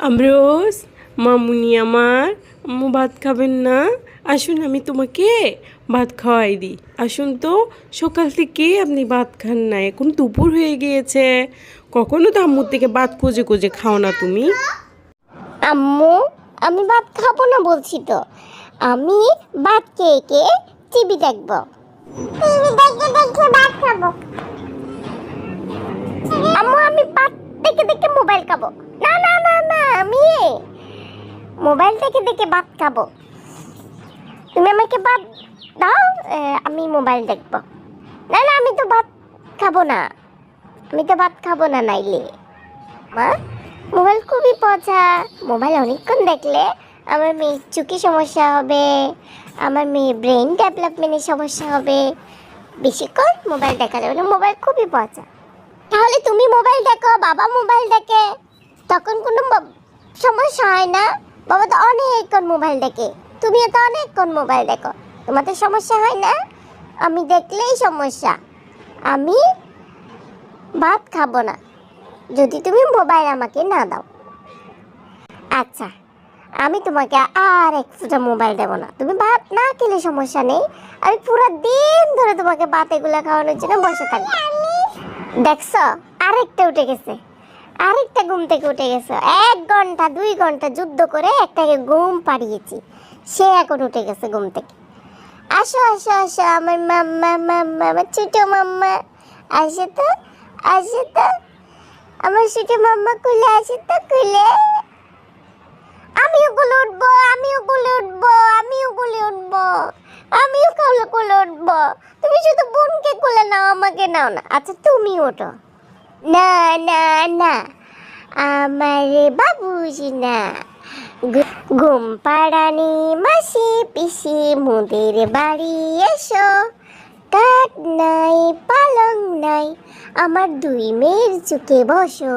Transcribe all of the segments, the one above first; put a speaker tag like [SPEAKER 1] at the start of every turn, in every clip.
[SPEAKER 1] আমরোজ, মামুনি আমার, আম্মু ভাত খাবেন না? আসুন আমি তোমাকে ভাত খাওয়াই দিই। আসুন তো, সকাল থেকে আপনি ভাত খান না, এখন দুপুর হয়ে গিয়েছে। কখনো তো আম্মুর থেকে ভাত খুঁজে খুঁজে খাও না তুমি।
[SPEAKER 2] আম্মু, আমি ভাত খাবো না বলছি তো। আমি ভাত খেয়ে টিভি দেখবো। টিভি দেখে দেখে ভাত খাবো। আম্মু, আমি ভাত দেখে দেখে মোবাইল খাবো। না না না না, আমি মোবাইল দেখে দেখে ভাত খাবো। তুমি আমাকে ভাত দাও, আমি মোবাইল দেখবো। না না, আমি তো ভাত খাবো না। আমি তো ভাত খাবো না নাইলে। মা, মোবাইল খুবই পচা। মোবাইল অনেকক্ষণ দেখলে আমার মেয়ের চোখে সমস্যা হবে, আমার মেয়ের ব্রেন ডেভেলপমেন্টের সমস্যা হবে। বেশিক্ষণ মোবাইল দেখা যাবে না, মোবাইল খুবই পচা। তাহলে তুমি মোবাইল দেখো, বাবা মোবাইল দেখে, তখন কোনো সমস্যা হয় না। বাবা তো অনেকক্ষণ মোবাইল দেখে, তুমিও তো অনেকক্ষণ মোবাইল দেখো, তোমাদের সমস্যা হয় না। আমি দেখলেই সমস্যা। আমি ভাত খাবো না যদি তুমি মোবাইল আমাকে না দাও। আচ্ছা, আমি তোমাকে আর এক ফোঁটা মোবাইল দেবো না। তুমি ভাত না খেলে সমস্যা নেই, আমি পুরো দিন ধরে তোমাকে ভাত এগুলো খাওয়ানোর জন্য বসে থাকবো। দেখছো, আরেকটা উঠে গেছে, আরেকটা ঘুম থেকে উঠে গেছে। 1 ঘন্টা 2 ঘন্টা যুদ্ধ করে একটাকে ঘুম পাড়িয়েছি, সে এখন উঠে গেছে ঘুম থেকে। আসো আসো আসো, আমার মাম্মা মাম্মা, আমার ছোট মাম্মা, আসো তো আসো তো, আমার ছোট মাম্মা কুলে আসো তো, কুলে। আমিও কুলে উঠবো, আমিও কুলে উঠবো, আমিও কুলে উঠবো, আমিও কুলে উঠবো। তুমি শুধু বোনকে কুলে নাও, আমাকে নাও না। আচ্ছা, তুমি ওঠো। না না না, আমার বাবুজি না। ঘুম পাড়ানি মাসি পিসি মোদের বাড়ি এসো। কাঠ নাই পালং নাই, আমার 2 মেয়ের চোখে বসো।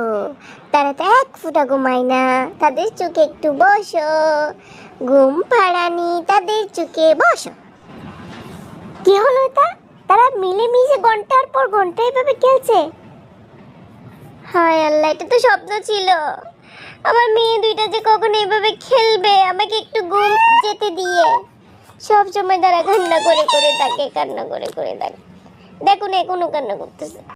[SPEAKER 2] তারা তো 1 ফোঁটা ঘুমায় না, তাদের চোখে একটু বসো। ঘুম পাড়ানি, তাদের চোখে বসো। কি হলো এটা? তারা মিলেমিশে ঘন্টার পর ঘন্টা এভাবে খেলছে। হায় আল্লাহ, এটা তো স্বপ্ন ছিল। আমার মেয়ে দুইটা যে কখন এইভাবে খেলবে, আমাকে একটু ঘুম যেতে দিয়ে। সব সময় তারা কান্না করে করে থাকে, কান্না করে করে থাকে। দেখুন, এখনো কান্না করতেছে।